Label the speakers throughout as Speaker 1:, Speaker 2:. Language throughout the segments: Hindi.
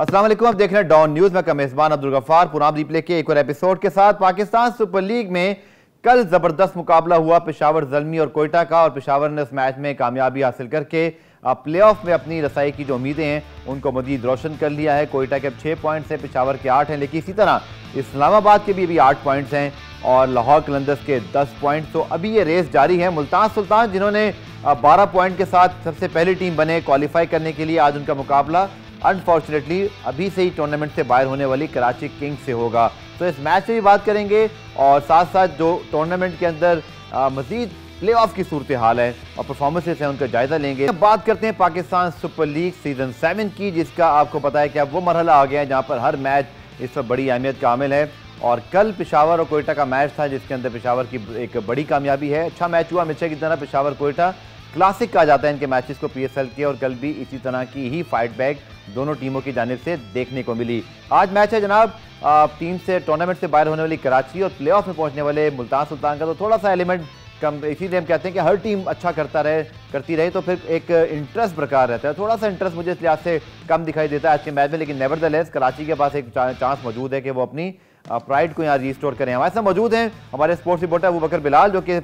Speaker 1: अस्सलाम वालेकुम, आप देख रहे हैं डॉन न्यूज में मेजबान अब्दुल गफ्फार पुराम रिप्ले के एक और एपिसोड के साथ। पाकिस्तान सुपर लीग में कल जबरदस्त मुकाबला हुआ पेशावर ज़ल्मी और कोयटा का, और पेशावर ने उस मैच में कामयाबी हासिल करके प्लेऑफ में अपनी रसाई की जो उम्मीदें हैं उनको मजीद रोशन कर लिया है। कोयटा के अब 6 पॉइंट्स हैं, पेशावर के 8 हैं, लेकिन इसी तरह इस्लामाबाद के भी अभी 8 पॉइंट्स हैं और लाहौर कलंदर्स के 10 पॉइंट्स। तो अभी ये रेस जारी है। मुल्तान सुल्तान जिन्होंने 12 पॉइंट के साथ सबसे पहली टीम बने क्वालिफाई करने के लिए, आज उनका मुकाबला अनफॉर्चुनेटली अभी से ही टूर्नामेंट से बाहर होने वाली कराची किंग्स से होगा। तो इस मैच से भी बात करेंगे और साथ साथ जो टूर्नामेंट के अंदर मजीद प्ले ऑफ की सूरत हाल है और परफॉर्मेंसेस हैं उनका जायजा लेंगे। बात करते हैं पाकिस्तान सुपर लीग सीजन 7 की, जिसका आपको पता है कि अब वो मरहला आ गया है जहाँ पर हर मैच इस पर बड़ी अहमियत का हामिल है। और कल पेशावर और कोयटा का मैच था जिसके अंदर पेशावर की एक बड़ी कामयाबी है। अच्छा मैच हुआ हमेशा की तरह, पेशावर कोयटा क्लासिक कहा जाता है इनके मैचेस को PSL के, और कल भी इसी तरह की ही फाइट बैक दोनों टीमों की जानिब से देखने को मिली। आज मैच है जनाब टीम से टूर्नामेंट से बाहर होने वाली कराची और प्लेऑफ में पहुंचने वाले मुल्तान सुल्तान का। तो थोड़ा सा एलिमेंट कम, इसीलिए हम कहते हैं कि हर टीम अच्छा करती रहे तो फिर एक इंटरेस्ट बरकरार रहता है। थोड़ा सा इंटरेस्ट मुझे इस लिहाज से कम दिखाई देता है आज के मैच में, लेकिन नेवरदलेस कराची के पास एक चांस मौजूद है कि वो अपनी प्राइड को यहाँ रिस्टोर करें। हमारे साथ मौजूद हैं हमारे स्पोर्ट्स रिपोर्टर अबू बकर बिलाल, जो कि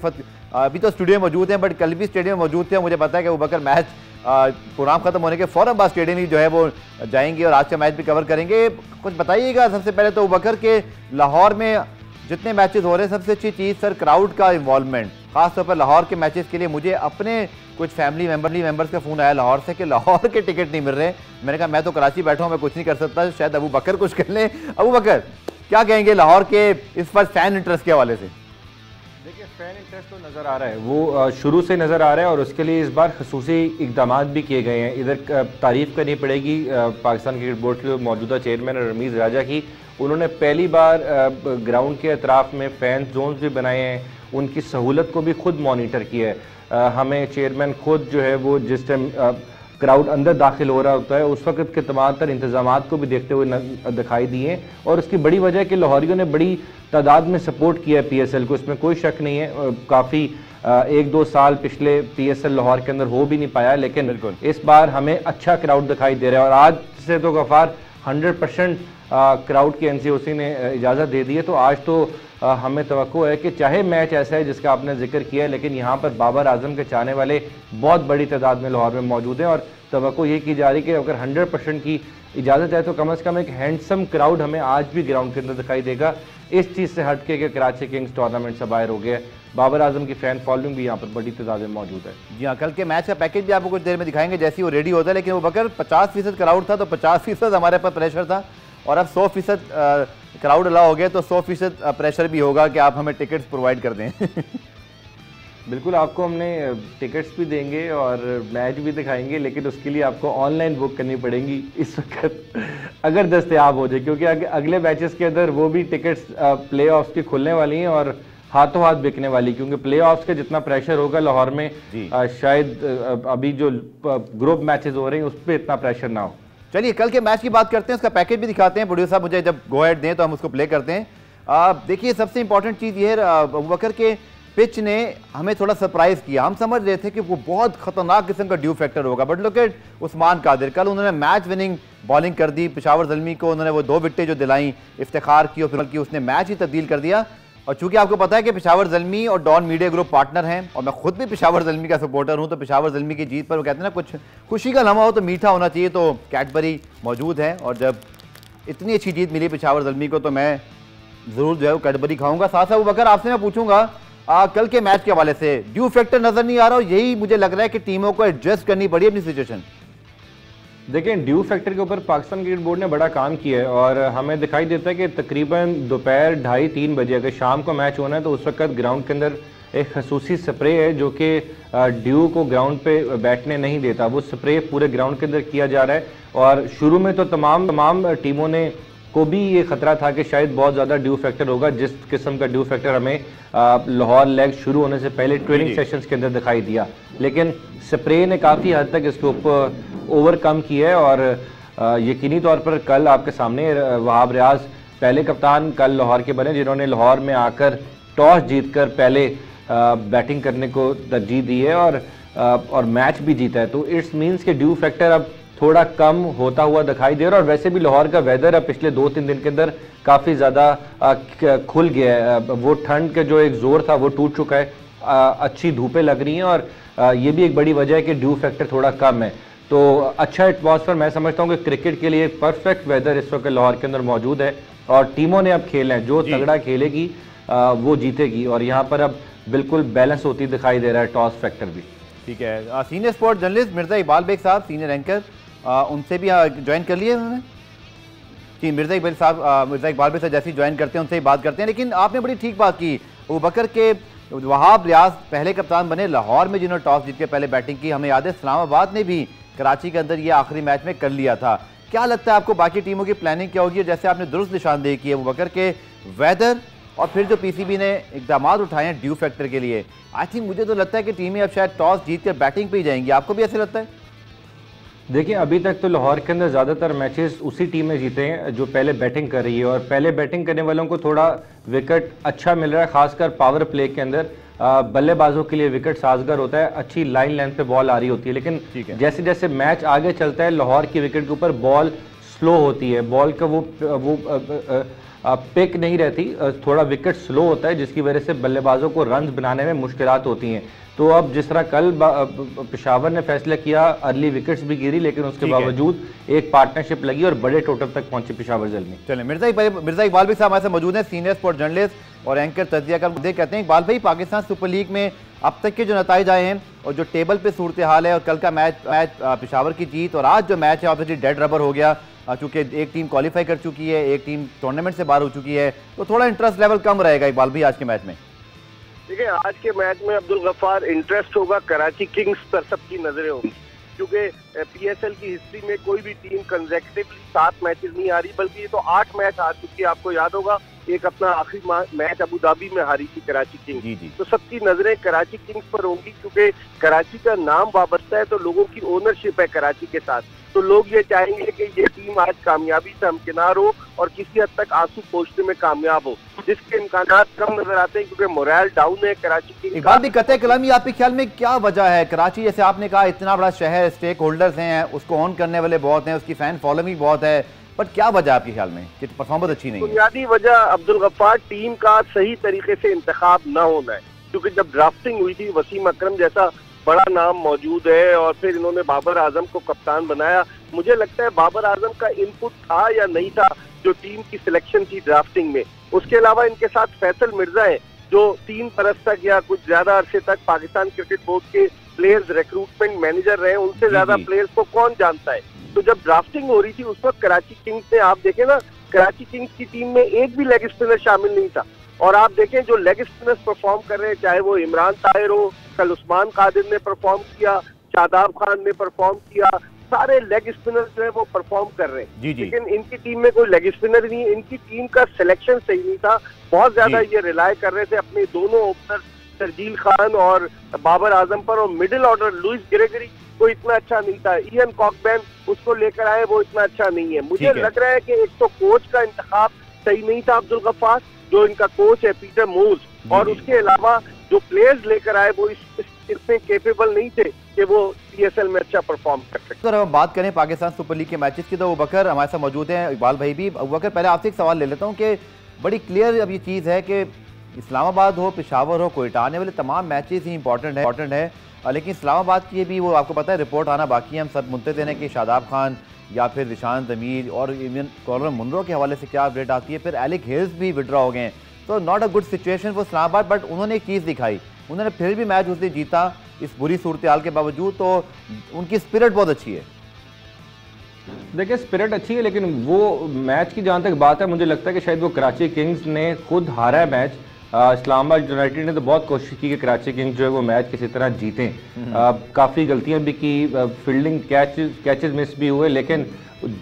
Speaker 1: अभी तो स्टूडियो में मौजूद हैं बट कल भी स्टेडियम में मौजूद थे। मुझे पता है कि अबू बकर मैच प्रोग्राम खत्म होने के फौरन बाद स्टेडियम ही जो है वो जाएंगे और आज का मैच भी कवर करेंगे। कुछ बताइएगा सबसे पहले तो अबू बकर के लाहौर में जितने मैचेस हो रहे हैं सबसे अच्छी चीज़ सर क्राउड का इन्वॉल्वमेंट, खासतौर पर लाहौर के मैचेस के लिए। मुझे अपने कुछ फैमिली मेंबर्स का फ़ोन आया लाहौर से कि लाहौर के टिकट नहीं मिल रहे। मैंने कहा मैं तो कराची बैठा हूँ, मैं कुछ नहीं कर सकता, शायद अबू बकर कुछ कर लें। अबू बकर क्या कहेंगे लाहौर के इस पर फैन इंटरेस्ट के हवाले से?
Speaker 2: देखिए फैन इंटरेस्ट तो नज़र आ रहा है, वो शुरू से नज़र आ रहा है और उसके लिए इस बार खसूसी इकदाम भी किए गए हैं। इधर तारीफ़ करनी पड़ेगी पाकिस्तान क्रिकेट बोर्ड के मौजूदा चेयरमैन रमीज़ राजा की। उन्होंने पहली बार ग्राउंड के अतराफ में फ़ैन जोन्स भी बनाए हैं, उनकी सहूलत को भी खुद मॉनिटर किया है। हमें चेयरमैन खुद जो है वो जिस टाइम क्राउड अंदर दाखिल हो रहा होता है उस वक्त के तमाम तर इंतजाम को भी देखते हुए दिखाई दिए, और उसकी बड़ी वजह है कि लाहौरियों ने बड़ी तादाद में सपोर्ट किया है PSL को, इसमें कोई शक नहीं है। काफ़ी 1-2 साल पिछले PSL लाहौर के अंदर हो भी नहीं पाया, लेकिन इस बार हमें अच्छा क्राउड दिखाई दे रहा है। और आज से तो गफ्फार 100% क्राउड की NCOC ने इजाज़त दे दी है। तो आज तो हमें तवक्को है कि चाहे मैच ऐसा है जिसका आपने जिक्र किया है, लेकिन यहाँ पर बाबर आजम के चाहने वाले बहुत बड़ी तादाद में लाहौर में मौजूद हैं, और तवक्को ये की जा रही है कि अगर 100% की इजाज़त है तो कम से कम एक हैंडसम क्राउड हमें आज भी ग्राउंड के अंदर दिखाई देगा। इस चीज़ से हट के कि कराची किंग्स टूर्नामेंट से बाहर हो गया, बाबर आजम की फ़ैन फॉलोइंग भी यहाँ पर बड़ी तादाद में मौजूद है।
Speaker 1: जी हाँ, कल के मैच का पैकेज भी आपको कुछ देर में दिखाएंगे जैसे वो रेडी होता है। लेकिन वो बकर 50% क्राउड था तो 50% हमारे पर प्रेशर था, और अब 100% क्राउड अलाउ हो गया तो 100% प्रेशर भी होगा कि आप हमें टिकट्स प्रोवाइड कर दें।
Speaker 2: बिल्कुल, आपको हमने टिकट्स भी देंगे और मैच भी दिखाएंगे, लेकिन उसके लिए आपको ऑनलाइन बुक करनी पड़ेंगी इस वक्त अगर दस्तयाब हो जाए, क्योंकि अगले मैचेस के अंदर वो भी टिकट्स प्ले ऑफ्स की खुलने वाली हैं और हाथों हाथ बिकने वाली, क्योंकि प्ले ऑफ्स के जितना प्रेशर होगा लाहौर में शायद अभी जो ग्रुप मैचेस हो रहे हैं उस पर इतना प्रेशर ना हो।
Speaker 1: चलिए कल के मैच की बात करते हैं, उसका पैकेज भी दिखाते हैं। प्रोड्यूसर साहब मुझे जब गो हेड दें तो हम उसको प्ले करते हैं। देखिए सबसे इंपॉर्टेंट चीज़ ये है, अबू बकर के पिच ने हमें थोड़ा सरप्राइज किया। हम समझ रहे थे कि वो बहुत खतरनाक किस्म का ड्यू फैक्टर होगा, but look at Usman Qadir, कल उन्होंने मैच विनिंग बॉलिंग कर दी। पेशावर ज़ल्मी को उन्होंने वो 2 विकेटें जो दिलाई, इफ्तिखार की, और फिर की उसने मैच ही तब्दील कर दिया। और चूंकि आपको पता है कि पेशावर ज़ल्मी और डॉन मीडिया ग्रुप पार्टनर हैं और मैं खुद भी पेशावर ज़ल्मी का सपोर्टर हूं, तो पेशावर ज़ल्मी की जीत पर वो कहते हैं ना कुछ खुशी का लम्हा हो तो मीठा होना चाहिए, तो कैडबरी मौजूद है। और जब इतनी अच्छी जीत मिली पेशावर ज़ल्मी को तो मैं ज़रूर जो है वो कैडबरी खाऊंगा। साथ साथ बकर आपसे मैं पूछूंगा कल के मैच के हवाले से ड्यू फैक्टर नज़र नहीं आ रहा, यही मुझे लग रहा है कि टीमों को एडजस्ट करनी पड़ी अपनी सिचुएशन।
Speaker 2: देखें ड्यू फैक्टर के ऊपर पाकिस्तान क्रिकेट बोर्ड ने बड़ा काम किया है, और हमें दिखाई देता है कि तकरीबन दोपहर 2:30-3 बजे अगर शाम को मैच होना है तो उस वक्त ग्राउंड के अंदर एक खसूसी स्प्रे है जो कि ड्यू को ग्राउंड पे बैठने नहीं देता। वो स्प्रे पूरे ग्राउंड के अंदर किया जा रहा है, और शुरू में तो तमाम टीमों ने को भी ये खतरा था कि शायद बहुत ज़्यादा ड्यू फैक्टर होगा, जिस किस्म का ड्यू फैक्टर हमें लाहौर लेग शुरू होने से पहले ट्रेनिंग सेशंस के अंदर दिखाई दिया, लेकिन स्प्रे ने काफ़ी हद तक इसके ऊपर ओवरकम किया है। और यकीनी तौर पर कल आपके सामने वहाब रियाज पहले कप्तान कल लाहौर के बने, जिन्होंने लाहौर में आकर टॉस जीतकर पहले बैटिंग करने को तरजीह दी है और मैच भी जीता है। तो इट्स मीन्स के ड्यू फैक्टर अब थोड़ा कम होता हुआ दिखाई दे रहा है। और वैसे भी लाहौर का वेदर अब पिछले 2-3 दिन के अंदर काफ़ी ज़्यादा खुल गया है। वो ठंड का जो एक जोर था वो टूट चुका है, अच्छी धूपें लग रही हैं और ये भी एक बड़ी वजह है कि ड्यू फैक्टर थोड़ा कम है। तो अच्छा एटमॉस्फेयर, मैं समझता हूँ कि क्रिकेट के लिए एक परफेक्ट वेदर इस वक्त लाहौर के अंदर मौजूद है और टीमों ने अब खेलना है, जो तगड़ा खेलेगी वो जीतेगी और यहाँ पर अब बिल्कुल बैलेंस होती दिखाई दे रहा है टॉस फैक्टर भी।
Speaker 1: ठीक है, senior sport journalist Mirza Iqbal Baig साहब, सीनियर एंकर, उनसे भी ज्वाइन कर लिए उन्होंने जी। मिर्ज़ा इकबाल बेग साहब जैसे ही ज्वाइन करते हैं उनसे ही बात करते हैं। लेकिन आपने बड़ी ठीक बात की, अबूबकर के वहाब रियाज पहले कप्तान बने लाहौर में, जिन्होंने टॉस जीत के पहले बैटिंग की। हमें याद है इस्लामाबाद ने भी कराची के अंदर ये आखिरी मैच में कर लिया था। क्या लगता है आपको बाकी टीमों की प्लानिंग क्या होगी? जैसे आपने दुरुस्त निशानदेही की है अबूबकर के वेदर और फिर जो पीसीबी ने इकदाम उठाए हैं ड्यू फैक्टर के लिए, आई थिंक मुझे तो लगता है कि टीमें अब शायद टॉस जीत कर बैटिंग पे ही जाएंगी। आपको भी ऐसे लगता है?
Speaker 2: देखिए, अभी तक तो लाहौर के अंदर ज़्यादातर मैचेस उसी टीम में जीते हैं जो पहले बैटिंग कर रही है और पहले बैटिंग करने वालों को थोड़ा विकेट अच्छा मिल रहा है, खासकर पावर प्ले के अंदर बल्लेबाजों के लिए विकेट साजगार होता है, अच्छी लाइन लेंथ पे बॉल आ रही होती है। लेकिन जैसे जैसे मैच आगे चलता है लाहौर की विकेट के ऊपर बॉल स्लो होती है, बॉल का वो पिक नहीं रहती, थोड़ा विकेट स्लो होता है जिसकी वजह से बल्लेबाजों को रन्स बनाने में मुश्किलात होती हैं। तो अब जिस तरह कल पेशावर ने फैसला किया, अर्ली विकेट्स भी गिरी लेकिन उसके बावजूद एक पार्टनरशिप लगी और बड़े टोटल तक पहुंचे पेशावर ज़ल्मी।
Speaker 1: चलिए, मिर्ज़ा इकबाल भी साहब हमारे साथ मौजूद हैं, सीनियर स्पोर्ट जर्नलिस्ट और एंकर तजिया का मुद्दे कहते हैं। इकबाल भाई, पाकिस्तान सुपर लीग में अब तक के जो नतीजे आए हैं और जो टेबल पे सूरत हाल है और कल का मैच पेशावर की जीत और आज जो मैच है ऑब्वियसली डेड रबर हो गया, चूंकि एक टीम क्वालिफाई कर चुकी है, एक टीम टूर्नामेंट से बाहर हो चुकी है, तो थोड़ा इंटरेस्ट लेवल कम रहेगा इकबाल भाई आज के मैच में।
Speaker 3: देखिए, आज के मैच में अब्दुल गफ्फार इंटरेस्ट होगा कराची किंग्स पर सबकी नजरें होंगी, क्योंकि पीएसएल की हिस्ट्री में कोई भी टीम कंसेक्यूटिवली 7 मैचेस नहीं हारी, बल्कि ये तो 8 मैच हार चुकी है। आपको याद होगा एक अपना आखिरी मैच अबू धाबी में हारी थी कराची किंग्स। तो सबकी नजरें कराची किंग्स पर होंगी, क्योंकि कराची का नाम वाबस्ता है, तो लोगों की ओनरशिप है कराची के साथ। तो लोग ये चाहेंगे कि ये टीम आज कामयाबी से हमकिनार हो और किसी हद तक आंसू पोंछने में कामयाब हो, जिसके इम्कानात कम नजर आते हैं क्योंकि मोरल डाउन है कराची की।
Speaker 1: इकबाल भी कतई कलामी, आपके ख्याल में क्या वजह है? कराची जैसे आपने कहा इतना बड़ा शहर, स्टेक होल्डर्स हैं, उसको ऑन करने वाले बहुत हैं, उसकी फैन फॉलोइंग बहुत है, बट क्या वजह आपके ख्याल में कि परफॉर्मेंस अच्छी नहीं है?
Speaker 3: बुनियादी वजह अब्दुल गफ्फार टीम का सही तरीके से इंतखाब न होना है, क्योंकि जब ड्राफ्टिंग हुई थी वसीम अकरम जैसा बड़ा नाम मौजूद है और फिर इन्होंने बाबर आजम को कप्तान बनाया। मुझे लगता है बाबर आजम का इनपुट था या नहीं था जो टीम की सिलेक्शन थी ड्राफ्टिंग में। उसके अलावा इनके साथ फैसल मिर्जा है जो 3 बरस तक या कुछ ज्यादा अरसे तक पाकिस्तान क्रिकेट बोर्ड के प्लेयर्स रिक्रूटमेंट मैनेजर रहे, उनसे ज्यादा प्लेयर्स को कौन जानता है। तो जब ड्राफ्टिंग हो रही थी उस वक्त कराची किंग्स ने, आप देखें ना, कराची किंग्स की टीम में एक भी लेग स्पिनर शामिल नहीं था। और आप देखें जो लेग स्पिनर्स परफॉर्म कर रहे हैं, चाहे वो इमरान ताहिर हो, कल उस्मान कादिर ने परफॉर्म किया, शादाब खान ने परफॉर्म किया, सारे लेग स्पिनर्स जो है वो परफॉर्म कर रहे हैं। लेकिन इनकी टीम में कोई लेग स्पिनर नहीं है, इनकी टीम का सिलेक्शन सही नहीं था। बहुत ज्यादा ये रिलाय कर रहे थे अपने दोनों ओपनर शर्जील खान और बाबर आजम पर, और मिडिल ऑर्डर लुइस ग्रेगरी को इतना अच्छा नहीं था। इयन कॉकबैन उसको लेकर आए, वो इतना अच्छा नहीं है। मुझे लग रहा है कि एक तो कोच का इंतखाब सही नहीं था अब्दुल गफ्फार, जो इनका कोच है पीटर मूर्स, और उसके अलावा जो प्लेयर्स लेकर आए वो इतने केपेबल नहीं थे कि वो पीएसएल में अच्छा परफॉर्म कर सकते।
Speaker 1: तो हम बात करें पाकिस्तान सुपर लीग के मैचेस की, तो अबूबकर हमारे साथ मौजूद हैं, इकबाल भाई भी। अबूबकर, पहले आपसे एक सवाल ले लेता हूं कि बड़ी क्लियर अब ये चीज़ है कि इस्लामाबाद हो, पेशावर हो, कोयटा, आने वाले तमाम मैचेस ही इंपॉर्टेंट है, लेकिन इस्लामाबाद की भी वो आपको पता है रिपोर्ट आना बाकी है। हम सब मुंतज़िर हैं कि शादाब खान या फिर रिशान जमीर और इवन कॉलर मुनरो के हवाले से क्या अपडेट आती है। फिर एलिक हिल्स भी विड्रॉ हो गए हैं, तो not a good situation for Islamabad. But उन्होंने एक चीज़ दिखाई, उन्होंने फिर भी मैच उसने जीता इस बुरी सूरत हाल के बावजूद, तो उनकी स्पिरिट बहुत अच्छी है।
Speaker 2: देखिए, स्पिरिट अच्छी है, लेकिन वो मैच की जहाँ तक बात है, मुझे लगता है कि शायद वो कराची किंग्स ने खुद हारा है मैच। इस्लामाबाद यूनाइटेड ने तो बहुत कोशिश की कि कराची किंग्स जो है वो मैच किसी तरह जीतें, काफ़ी गलतियां भी की, फील्डिंग कैचेस मिस भी हुए, लेकिन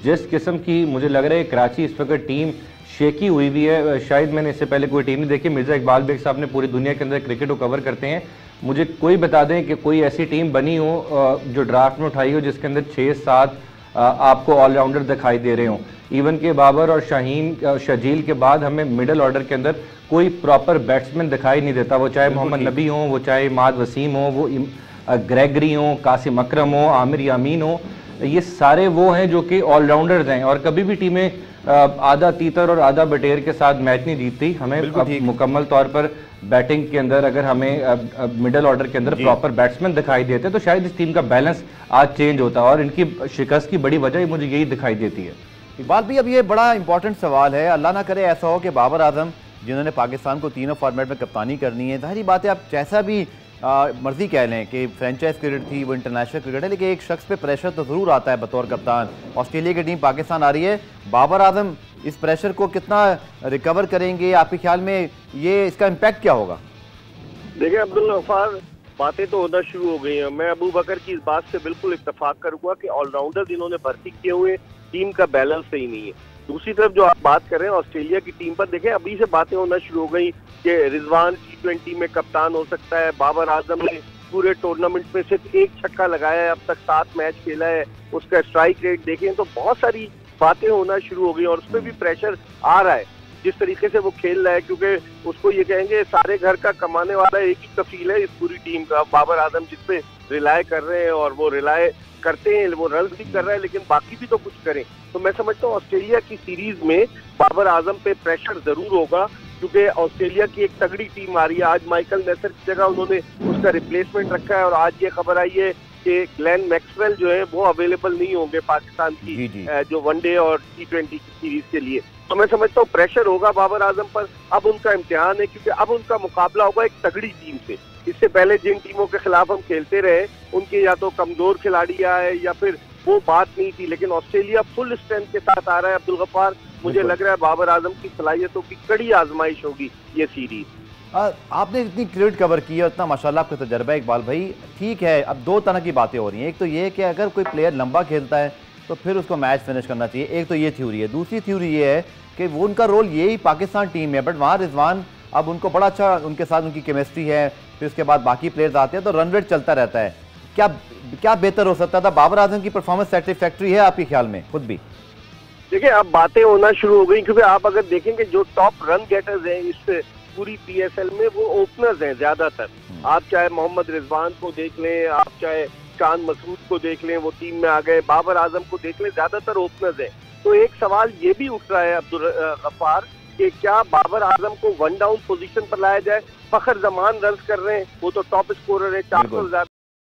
Speaker 2: जिस किस्म की मुझे लग रहा है कराची इस वक्त टीम शेकी हुई भी है, शायद मैंने इससे पहले कोई टीम नहीं देखी। मिर्ज़ा इकबाल बेग साहब ने पूरी दुनिया के अंदर क्रिकेट को कवर करते हैं, मुझे कोई बता दें कि कोई ऐसी टीम बनी हो जो ड्राफ्ट में उठाई हो जिसके अंदर 6-7 आपको ऑलराउंडर दिखाई दे रहे हों। इवन के बाबर और शजील के बाद हमें मिडिल ऑर्डर के अंदर कोई प्रॉपर बैट्समैन दिखाई नहीं देता, वो चाहे मोहम्मद नबी हो, वो चाहे इमाद वसीम हो, वो ग्रेगरी हो, कासिम अकरम हो, आमिर यामीन हो। ये सारे वो हैं जो कि ऑलराउंडर्स हैं, और कभी भी टीमें आधा तीतर और आधा बटेर के साथ मैच नहीं जीतती। हमें मुकम्मल तौर पर बैटिंग के अंदर अगर हमें मिडिल ऑर्डर के अंदर प्रॉपर बैट्समैन दिखाई देते तो शायद इस टीम का बैलेंस आज चेंज होता, और इनकी शिकस्त की बड़ी वजह मुझे यही दिखाई देती है।
Speaker 1: इकबाल भाई, अब ये बड़ा इंपॉर्टेंट सवाल है, अल्लाह ना करे ऐसा हो कि बाबर आजम जिन्होंने पाकिस्तान को तीनों फॉर्मेट में कप्तानी करनी है, जाहिर बात है आप जैसा भी मर्जी कह लें कि फ्रेंचाइज क्रिकेट थी, वो इंटरनेशनल क्रिकेट है, लेकिन एक शख्स पे प्रेशर तो ज़रूर आता है बतौर कप्तान। ऑस्ट्रेलिया की टीम पाकिस्तान आ रही है, बाबर आजम इस प्रेशर को कितना रिकवर करेंगे, आपके ख्याल में ये इसका इम्पैक्ट क्या होगा?
Speaker 3: देखिए अब्दुल गफ्फार, बातें तो होना शुरू हो गई हैं। मैं अबू बकर की इस बात से बिल्कुल इत्तेफाक करूंगा कि ऑलराउंडर जिन्होंने भर्ती किए हुए, टीम का बैलेंस सही नहीं है। दूसरी तरफ जो आप बात कर रहे हैं ऑस्ट्रेलिया की टीम पर, देखें अभी से बातें होना शुरू हो गई कि रिजवान T20 में कप्तान हो सकता है। बाबर आजम ने पूरे टूर्नामेंट में सिर्फ एक छक्का लगाया है, अब तक 7 मैच खेला है, उसका स्ट्राइक रेट देखें तो बहुत सारी बातें होना शुरू हो गई और उस पर भी प्रेशर आ रहा है जिस तरीके से वो खेल रहा है, क्योंकि उसको ये कहेंगे सारे घर का कमाने वाला एक ही कफील है इस पूरी टीम का, बाबर आजम, जिस पे रिलाय कर रहे हैं और वो रिलाय करते हैं, वो रन भी कर रहा है, लेकिन बाकी भी तो कुछ करें। तो मैं समझता हूँ ऑस्ट्रेलिया की सीरीज में बाबर आजम पे प्रेशर जरूर होगा, क्योंकि ऑस्ट्रेलिया की एक तगड़ी टीम आ रही है। आज माइकल नेसर की जगह उन्होंने उसका रिप्लेसमेंट रखा है और आज ये खबर आई है कि ग्लेन मैक्सवेल जो है वो अवेलेबल नहीं होंगे पाकिस्तान की जो वनडे और T20 की सीरीज के लिए। तो मैं समझता हूँ प्रेशर होगा बाबर आजम पर। अब उनका इम्तिहान है, क्योंकि अब उनका मुकाबला होगा एक तगड़ी टीम से। इससे पहले जिन टीमों के खिलाफ हम खेलते रहे उनके या तो कमजोर खिलाड़ी आए या फिर वो बात नहीं थी, लेकिन ऑस्ट्रेलिया फुल स्ट्रेंथ के साथ आ रहा है अब्दुल गफ्फार। मुझे लग रहा है बाबर आजम की सलाहियतों की कड़ी आजमाइश होगी ये सीरीज।
Speaker 1: आपने इतनी क्रिकेट कवर की है, इतना माशाल्लाह आपका तजर्बा है इकबाल भाई, ठीक है। अब दो तरह की बातें हो रही हैं, एक तो ये कि अगर कोई प्लेयर लंबा खेलता है तो फिर उसको मैच फिनिश करना चाहिए, एक तो ये थ्योरी है। दूसरी थ्योरी ये है कि वो उनका रोल यही पाकिस्तान टीम में, बट वहाँ रिजवान अब उनको बड़ा अच्छा उनके साथ उनकी केमिस्ट्री है, फिर उसके बाद बाकी प्लेयर्स आते हैं तो रन रेट चलता रहता है। क्या क्या बेहतर हो सकता था? बाबर आजम की परफॉर्मेंस सेटिस्फैक्ट्री है आपके ख्याल में खुद भी?
Speaker 3: देखिए अब बातें होना शुरू हो गई, क्योंकि आप अगर देखेंगे जो टॉप रन गेटर्स हैं इस पूरी PSL में वो ओपनर्स हैं ज्यादातर। आप चाहे मोहम्मद रिजवान को देख लें, आप चाहे शान मसूद को देख लें, वो टीम में आ गए, बाबर आजम को देख लें, ज्यादातर ओपनर्स हैं। तो एक सवाल ये भी उठ रहा है अब्दुल गफ्फार कि क्या बाबर आजम को वन डाउन पोजीशन पर लाया जाए? फखर जमान रन कर रहे हैं, वो तो टॉप स्कोरर है, 400 से ज्यादा